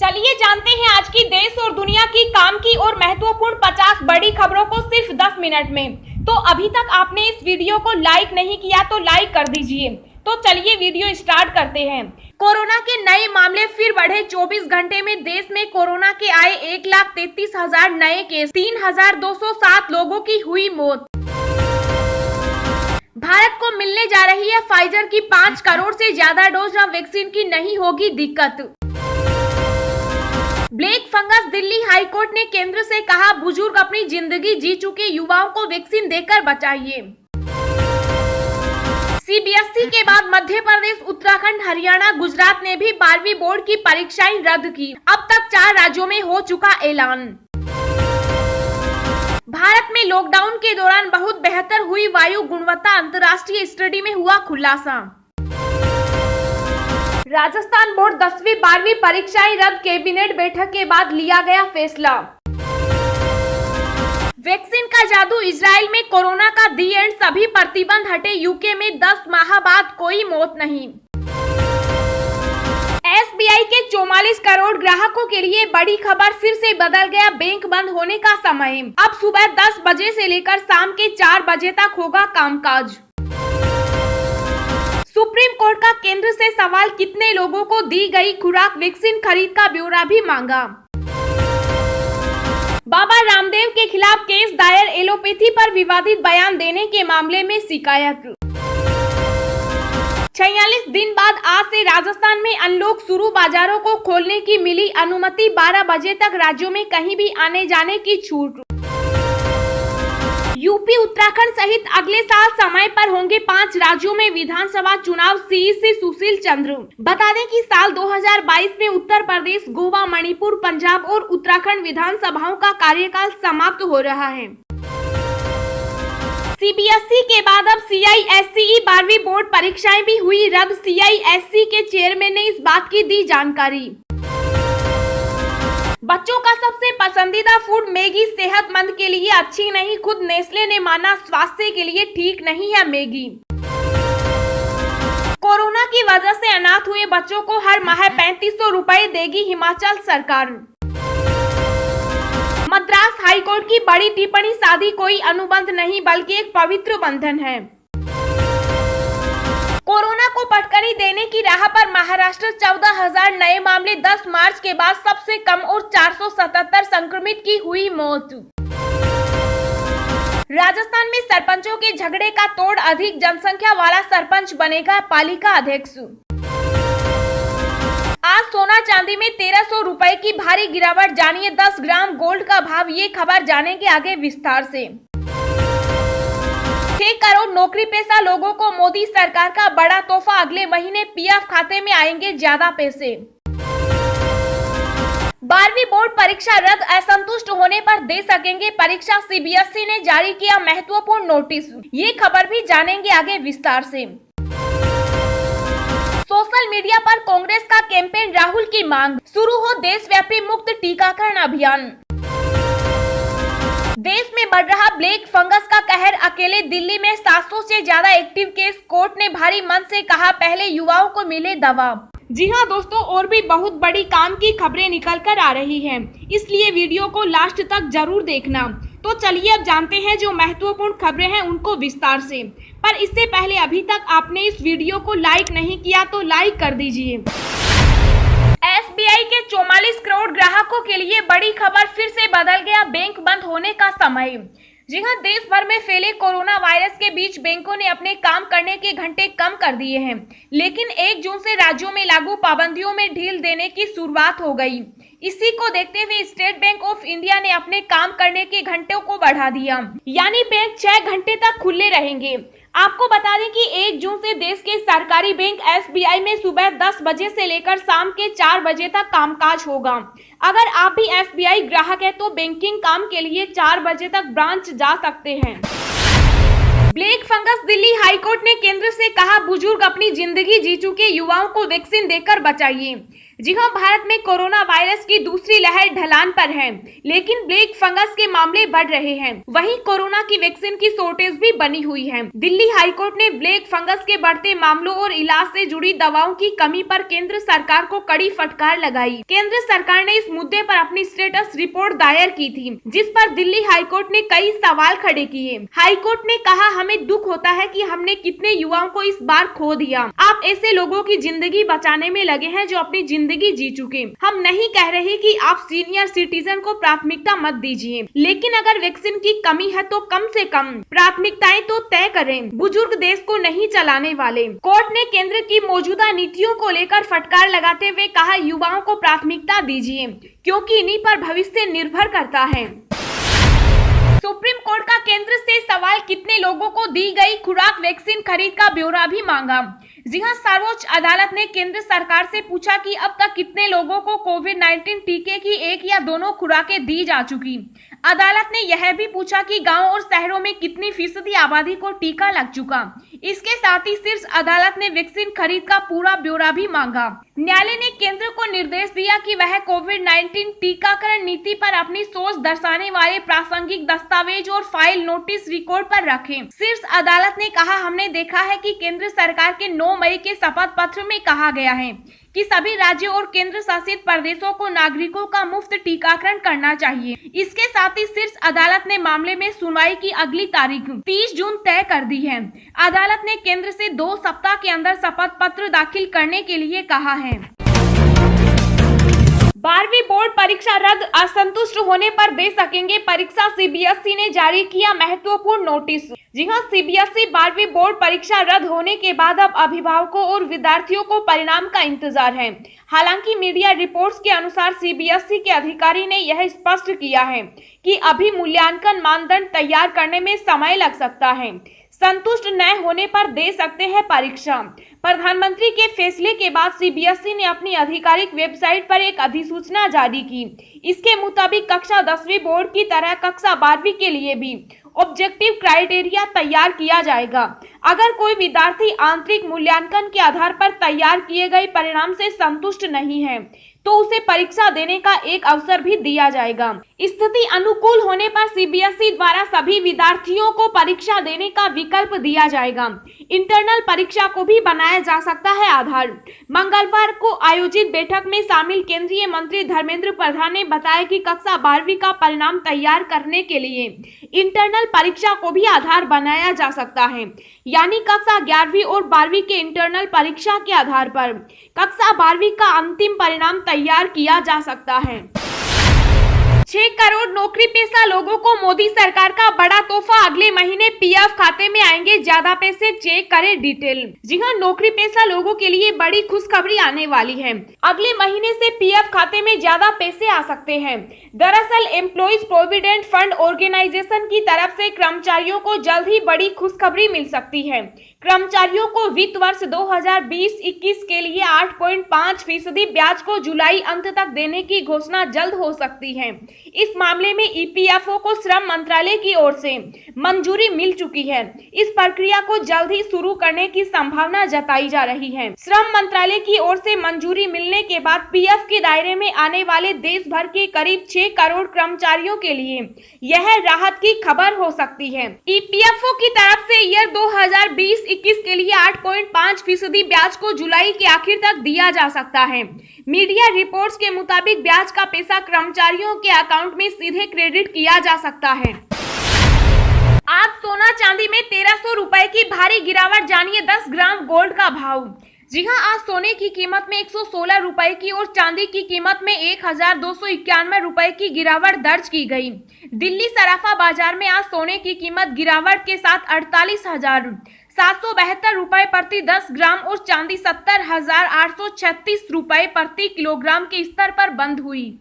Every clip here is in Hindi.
चलिए जानते हैं आज की देश और दुनिया की काम की और महत्वपूर्ण 50 बड़ी खबरों को सिर्फ 10 मिनट में। तो अभी तक आपने इस वीडियो को लाइक नहीं किया तो लाइक कर दीजिए। तो चलिए वीडियो स्टार्ट करते हैं। कोरोना के नए मामले फिर बढ़े। 24 घंटे में देश में कोरोना के आए 1,33,000 नए केस, 3,207 लोगों की हुई मौत। भारत को मिलने जा रही है फाइजर की 5 करोड़ से ज्यादा डोज, अब वैक्सीन की नहीं होगी दिक्कत। ब्लैक फंगस, दिल्ली हाईकोर्ट ने केंद्र से कहा बुजुर्ग अपनी जिंदगी जी चुके युवाओं को वैक्सीन देकर बचाइए। सीबीएसई के बाद मध्य प्रदेश, उत्तराखंड, हरियाणा, गुजरात ने भी 12वीं बोर्ड की परीक्षाएं रद्द की। अब तक 4 राज्यों में हो चुका ऐलान। भारत में लॉकडाउन के दौरान बहुत बेहतर हुई वायु गुणवत्ता, अंतर्राष्ट्रीय स्टडी में हुआ खुलासा। राजस्थान बोर्ड 10वीं 12वीं परीक्षाएं रद्द, कैबिनेट बैठक के बाद लिया गया फैसला। वैक्सीन का जादू, इजराइल में कोरोना का दी एंड, सभी प्रतिबंध हटे। यूके में 10 माह बाद कोई मौत नहीं। एसबीआई के 44 करोड़ ग्राहकों के लिए बड़ी खबर, फिर से बदल गया बैंक बंद होने का समय। अब सुबह 10 बजे से लेकर शाम के 4 बजे तक होगा कामकाज। सुप्रीम कोर्ट का केंद्र से सवाल, कितने लोगों को दी गई खुराक, वैक्सीन खरीद का ब्यौरा भी मांगा। बाबा रामदेव के खिलाफ केस दायर, एलोपैथी पर विवादित बयान देने के मामले में शिकायत। 46 दिन बाद आज से राजस्थान में अनलॉक शुरू, बाजारों को खोलने की मिली अनुमति। 12 बजे तक राज्यों में कहीं भी आने जाने की छूट। यूपी, उत्तराखंड सहित अगले साल समय पर होंगे 5 राज्यों में विधानसभा चुनाव, सीईसी सुशील चंद्र। बता दें कि साल 2022 में उत्तर प्रदेश, गोवा, मणिपुर, पंजाब और उत्तराखंड विधानसभाओं का कार्यकाल समाप्त हो रहा है। सीबीएसई के बाद अब सीआईएससीई 12वीं बोर्ड परीक्षाएं भी हुई रद्द। सीआईएससी के चेयरमैन ने इस बात की दी जानकारी। बच्चों का सबसे पसंदीदा फूड मैगी सेहतमंद के लिए अच्छी नहीं, खुद नेस्ले ने माना स्वास्थ्य के लिए ठीक नहीं है मैगी। कोरोना की वजह से अनाथ हुए बच्चों को हर माह 3500 रुपए देगी हिमाचल सरकार। मद्रास हाईकोर्ट की बड़ी टिप्पणी, शादी कोई अनुबंध नहीं बल्कि एक पवित्र बंधन है। कोरोना को पटकनी देने की राह पर महाराष्ट्र, 14,000 नए मामले, 10 मार्च के बाद सबसे कम और 477 संक्रमित की हुई मौत। राजस्थान में सरपंचों के झगड़े का तोड़, अधिक जनसंख्या वाला सरपंच बनेगा पालिका अध्यक्ष। आज सोना चांदी में 1300 रुपए की भारी गिरावट, जानिए 10 ग्राम गोल्ड का भाव। ये खबर जानेंगे आगे विस्तार से। 6 करोड़ नौकरी पेशा लोगों को मोदी सरकार का बड़ा तोहफा, अगले महीने पीएफ खाते में आएंगे ज्यादा पैसे। 12वीं बोर्ड परीक्षा रद्द, असंतुष्ट होने पर दे सकेंगे परीक्षा, सीबीएसई ने जारी किया महत्वपूर्ण नोटिस। ये खबर भी जानेंगे आगे विस्तार से। सोशल मीडिया पर कांग्रेस का कैंपेन, राहुल की मांग, शुरू हो देशव्यापी मुफ्त टीकाकरण अभियान। देश में बढ़ रहा ब्लैक फंगस का कहर, अकेले दिल्ली में 700 से ज्यादा एक्टिव केस, कोर्ट ने भारी मन से कहा पहले युवाओं को मिले दवा। जी हाँ दोस्तों, और भी बहुत बड़ी काम की खबरें निकल कर आ रही हैं, इसलिए वीडियो को लास्ट तक जरूर देखना। तो चलिए अब जानते हैं जो महत्वपूर्ण खबरें हैं उनको विस्तार से। पर इससे पहले अभी तक आपने इस वीडियो को लाइक नहीं किया तो लाइक कर दीजिए। एसबीआई के 44 करोड़ ग्राहकों के लिए बड़ी खबर, फिर से बदल गया बैंक बंद होने का समय। जी हाँ, देश भर में फैले कोरोना वायरस के बीच बैंकों ने अपने काम करने के घंटे कम कर दिए हैं, लेकिन 1 जून से राज्यों में लागू पाबंदियों में ढील देने की शुरुआत हो गई। इसी को देखते हुए स्टेट बैंक ऑफ इंडिया ने अपने काम करने के घंटों को बढ़ा दिया, यानी बैंक 6 घंटे तक खुले रहेंगे। आपको बता दें कि 1 जून से देश के सरकारी बैंक एसबीआई में सुबह 10 बजे से लेकर शाम के 4 बजे तक कामकाज होगा। अगर आप भी एसबीआई ग्राहक हैं तो बैंकिंग काम के लिए 4 बजे तक ब्रांच जा सकते हैं। ब्लैक फंगस, दिल्ली हाईकोर्ट ने केंद्र से कहा बुजुर्ग अपनी जिंदगी जी चुके युवाओं को वैक्सीन देकर बचाइए। जी हां, भारत में कोरोना वायरस की दूसरी लहर ढलान पर है, लेकिन ब्लैक फंगस के मामले बढ़ रहे हैं। वहीं कोरोना की वैक्सीन की शॉर्टेज भी बनी हुई है। दिल्ली हाईकोर्ट ने ब्लैक फंगस के बढ़ते मामलों और इलाज से जुड़ी दवाओं की कमी पर केंद्र सरकार को कड़ी फटकार लगाई। केंद्र सरकार ने इस मुद्दे पर अपनी स्टेटस रिपोर्ट दायर की थी, जिस पर दिल्ली हाईकोर्ट ने कई सवाल खड़े किए। हाईकोर्ट ने कहा, हमें दुख होता है कि हमने कितने युवाओं को इस बार खो दिया। आप ऐसे लोगों की जिंदगी बचाने में लगे हैं जो अपनी जिंदगी जी चुके। हम नहीं कह रहे कि आप सीनियर सिटीजन को प्राथमिकता मत दीजिए, लेकिन अगर वैक्सीन की कमी है तो कम से कम प्राथमिकताएं तो तय करें। बुजुर्ग देश को नहीं चलाने वाले। कोर्ट ने केंद्र की मौजूदा नीतियों को लेकर फटकार लगाते हुए कहा, युवाओं को प्राथमिकता दीजिए, क्योंकि इन्हीं पर भविष्य निर्भर करता है। सुप्रीम कोर्ट का केंद्र से सवाल, कितने लोगों को दी गई खुराक वैक्सीन खरीद का ब्यौरा भी मांगा। जी हां, सर्वोच्च अदालत ने केंद्र सरकार से पूछा कि अब तक कितने लोगों को कोविड-19 टीके की एक या दोनों खुराकें दी जा चुकी। अदालत ने यह भी पूछा कि गांव और शहरों में कितनी फीसदी आबादी को टीका लग चुका। इसके साथ ही शीर्ष अदालत ने वैक्सीन खरीद का पूरा ब्यौरा भी मांगा। न्यायालय ने केंद्र को निर्देश दिया कि वह कोविड-19 टीकाकरण नीति पर अपनी सोच दर्शाने वाले प्रासंगिक दस्तावेज और फाइल नोटिस रिकॉर्ड पर रखें। शीर्ष अदालत ने कहा, हमने देखा है कि केंद्र सरकार के 9 मई के शपथ पत्र में कहा गया है कि सभी राज्यों और केंद्र शासित प्रदेशों को नागरिकों का मुफ्त टीकाकरण करना चाहिए। इसके साथ ही शीर्ष अदालत ने मामले में सुनवाई की अगली तारीख 30 जून तय कर दी है। अदालत ने केंद्र से 2 सप्ताह के अंदर शपथ पत्र दाखिल करने के लिए कहा है। 12वीं बोर्ड परीक्षा रद्द, असंतुष्ट होने पर दे सकेंगे परीक्षा। सीबीएसई ने जारी किया महत्वपूर्ण नोटिस। जी हां, सीबीएसई 12वीं बोर्ड परीक्षा रद्द होने के बाद अब अभिभावकों और विद्यार्थियों को परिणाम का इंतजार है। हालांकि मीडिया रिपोर्ट्स के अनुसार सीबीएसई के अधिकारी ने यह स्पष्ट किया है कि अभी मूल्यांकन मानदंड तैयार करने में समय लग सकता है। संतुष्ट न होने पर दे सकते हैं परीक्षा। प्रधानमंत्री के फैसले के बाद सीबीएसई ने अपनी आधिकारिक वेबसाइट पर एक अधिसूचना जारी की। इसके मुताबिक कक्षा 10वीं बोर्ड की तरह कक्षा 12वीं के लिए भी ऑब्जेक्टिव क्राइटेरिया तैयार किया जाएगा। अगर कोई विद्यार्थी आंतरिक मूल्यांकन के आधार पर तैयार किए गए परिणाम से संतुष्ट नहीं है तो उसे परीक्षा देने का एक अवसर भी दिया जाएगा। स्थिति अनुकूल होने पर सीबीएसई द्वारा सभी विद्यार्थियों को परीक्षा देने का विकल्प दिया जाएगा। इंटरनल परीक्षा को भी बनाया जा सकता है आधार। मंगलवार को आयोजित बैठक में शामिल केंद्रीय मंत्री धर्मेंद्र प्रधान ने बताया कि कक्षा 12वीं का परिणाम तैयार करने के लिए इंटरनल परीक्षा को भी आधार बनाया जा सकता है, यानी कक्षा 11वीं और 12वीं के इंटरनल परीक्षा के आधार पर कक्षा 12वीं का अंतिम परिणाम तैयार किया जा सकता है। 6 करोड़ नौकरी पेशा लोगों को मोदी सरकार का बड़ा तोहफा। अगले महीने पीएफ खाते में आएंगे ज्यादा पैसे, चेक करें डिटेल। जी हां, नौकरी पेशा लोगों के लिए बड़ी खुशखबरी आने वाली है। अगले महीने से पीएफ खाते में ज्यादा पैसे आ सकते हैं। दरअसल एम्प्लॉइज प्रोविडेंट फंड ऑर्गेनाइजेशन की तरफ से कर्मचारियों को जल्द ही बड़ी खुशखबरी मिल सकती है। कर्मचारियों को वित्त वर्ष 2020-21 के लिए 8.5% ब्याज को जुलाई अंत तक देने की घोषणा जल्द हो सकती है। इस मामले में ईपीएफओ को श्रम मंत्रालय की ओर से मंजूरी मिल चुकी है। इस प्रक्रिया को जल्द ही शुरू करने की संभावना जताई जा रही है। श्रम मंत्रालय की ओर से मंजूरी मिलने के बाद पीएफ के दायरे में आने वाले देश भर के करीब 6 करोड़ कर्मचारियों के लिए यह राहत की खबर हो सकती है। ईपीएफओ की तरफ से ईयर 2020-21 के लिए 8.5% ब्याज को जुलाई के आखिर तक दिया जा सकता है। मीडिया रिपोर्ट्स के मुताबिक ब्याज का पैसा कर्मचारियों के अकाउंट में सीधे क्रेडिट किया जा सकता है। आज सोना चांदी में 1300 रुपए की भारी गिरावट, जानिए 10 ग्राम गोल्ड का भाव। जी हां, आज सोने की कीमत में 116 रुपए की और चांदी की कीमत में 1291 रुपए की गिरावट दर्ज की गई। दिल्ली सराफा बाजार में आज सोने की कीमत गिरावट के साथ 48,772 रुपए प्रति 10 ग्राम और चांदी 70,836 रुपए प्रति किलोग्राम के स्तर पर बंद हुई।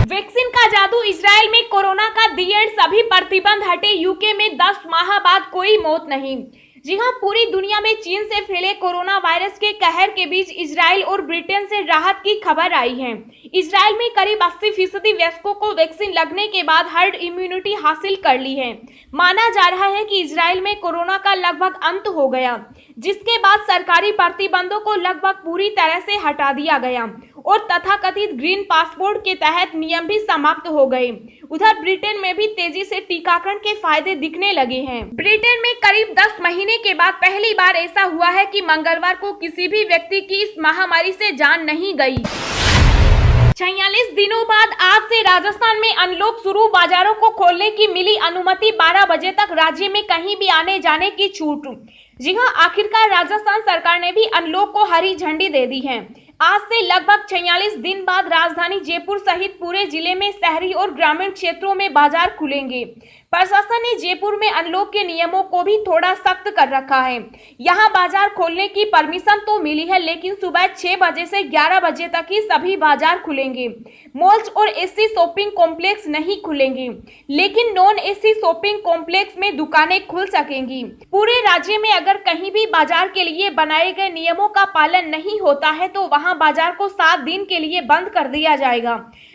वैक्सीन का जादू, इजराइल में कोरोना का दी एंड, सभी प्रतिबंध हटे। यूके में 10 माह बाद कोई मौत नहीं। जी हां, पूरी दुनिया में चीन से फैले कोरोना वायरस के कहर के बीच इजराइल और ब्रिटेन से राहत की खबर आई है। इजराइल में करीब 80% वयस्कों को वैक्सीन लगने के बाद हर्ड इम्यूनिटी हासिल कर ली है। माना जा रहा है कि इजराइल में कोरोना का लगभग अंत हो गया, जिसके बाद सरकारी प्रतिबंधों को लगभग पूरी तरह से हटा दिया गया और तथाकथित ग्रीन पासपोर्ट के तहत नियम भी समाप्त हो गए। उधर ब्रिटेन में भी तेजी से टीकाकरण के फायदे दिखने लगे हैं। ब्रिटेन में करीब 10 महीने के बाद पहली बार ऐसा हुआ है कि मंगलवार को किसी भी व्यक्ति की इस महामारी से जान नहीं गई। 46 दिनों बाद आज से राजस्थान में अनलॉक शुरू, बाजारों को खोलने की मिली अनुमति, 12 बजे तक राज्य में कहीं भी आने जाने की छूट। जी हां, आखिरकार राजस्थान सरकार ने भी अनलॉक को हरी झंडी दे दी है। आज से लगभग 46 दिन बाद राजधानी जयपुर सहित पूरे जिले में शहरी और ग्रामीण क्षेत्रों में बाजार खुलेंगे। प्रशासन ने जयपुर में अनलॉक के नियमों को भी थोड़ा सख्त कर रखा है। यहां बाजार खोलने की परमिशन तो मिली है, लेकिन सुबह 6 बजे से 11 बजे तक ही सभी बाजार खुलेंगे। मॉल्स और एसी शॉपिंग कॉम्प्लेक्स नहीं खुलेंगे, लेकिन नॉन एसी शॉपिंग कॉम्प्लेक्स में दुकानें खुल सकेंगी। पूरे राज्य में अगर कहीं भी बाजार के लिए बनाए गए नियमों का पालन नहीं होता है तो वहां बाजार को 7 दिन के लिए बंद कर दिया जाएगा।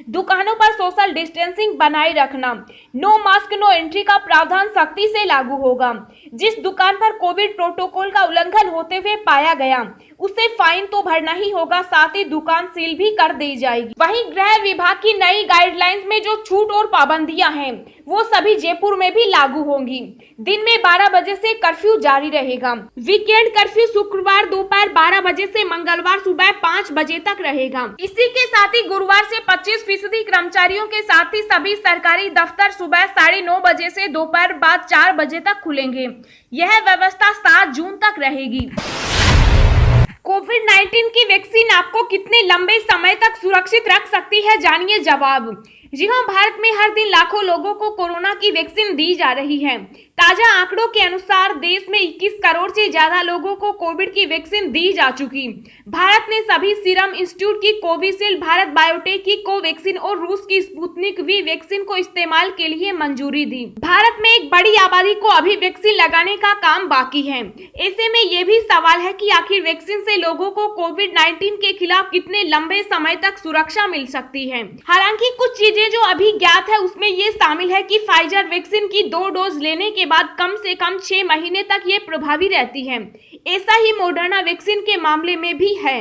दुकानों पर सोशल डिस्टेंसिंग बनाए रखना, नो मास्क नो एंट्री का प्रावधान सख्ती से लागू होगा। जिस दुकान पर कोविड प्रोटोकॉल का उल्लंघन होते हुए पाया गया उसे फाइन तो भरना ही होगा, साथ ही दुकान सील भी कर दी जाएगी। वहीं गृह विभाग की नई गाइडलाइंस में जो छूट और पाबंदियां हैं वो सभी जयपुर में भी लागू होंगी। दिन में 12 बजे से कर्फ्यू जारी रहेगा। वीकेंड कर्फ्यू शुक्रवार दोपहर 12 बजे से मंगलवार सुबह 5 बजे तक रहेगा। इसी के साथ ही गुरुवार से 25% कर्मचारियों के साथ ही सभी सरकारी दफ्तर सुबह 9:30 बजे से दोपहर बाद 4 बजे तक खुलेंगे। यह व्यवस्था 7 जून तक रहेगी। कोविड-19 की वैक्सीन आपको कितने लंबे समय तक सुरक्षित रख सकती है, जानिए जवाब। जी हां, भारत में हर दिन लाखों लोगों को कोरोना की वैक्सीन दी जा रही है। ताजा आंकड़ों के अनुसार देश में 21 करोड़ से ज्यादा लोगों को कोविड की वैक्सीन दी जा चुकी। भारत ने सभी सीरम इंस्टीट्यूट की कोविशील्ड, भारत बायोटेक की कोवैक्सीन और रूस की स्पुतनिक वी वैक्सीन को इस्तेमाल के लिए मंजूरी दी। भारत में एक बड़ी आबादी को अभी वैक्सीन लगाने का काम बाकी है। ऐसे में ये भी सवाल है कि आखिर वैक्सीन से लोगों को कोविड-19 के खिलाफ कितने लंबे समय तक सुरक्षा मिल सकती है। हालांकि कुछ चीजें जो अभी ज्ञात है उसमें ये शामिल है कि फाइजर वैक्सीन की 2 डोज लेने के बाद कम से कम 6 महीने तक ये प्रभावी रहती है। ऐसा ही मॉडर्ना वैक्सीन के मामले में भी है।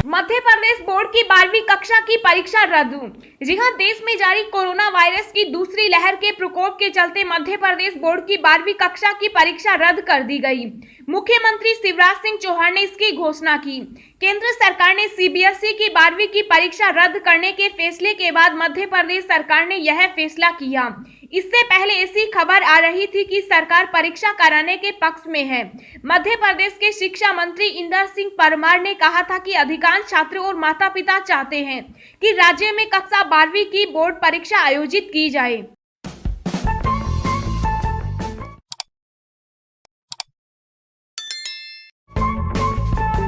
मध्य प्रदेश बोर्ड की 12वीं कक्षा की परीक्षा रद्द। जी हां, देश में जारी कोरोना वायरस की दूसरी लहर के प्रकोप के चलते मध्य प्रदेश बोर्ड की 12वीं कक्षा की परीक्षा रद्द कर दी गई। मुख्यमंत्री शिवराज सिंह चौहान ने इसकी घोषणा की। केंद्र सरकार ने सीबीएसई की 12वीं की परीक्षा रद्द करने के फैसले के बाद मध्य प्रदेश सरकार ने यह फैसला किया। इससे पहले ऐसी खबर आ रही थी कि सरकार परीक्षा कराने के पक्ष में है। मध्य प्रदेश के शिक्षा मंत्री इंदर सिंह परमार ने कहा था कि अधिकांश छात्र और माता पिता चाहते हैं कि राज्य में कक्षा 12वीं की बोर्ड परीक्षा आयोजित की जाए।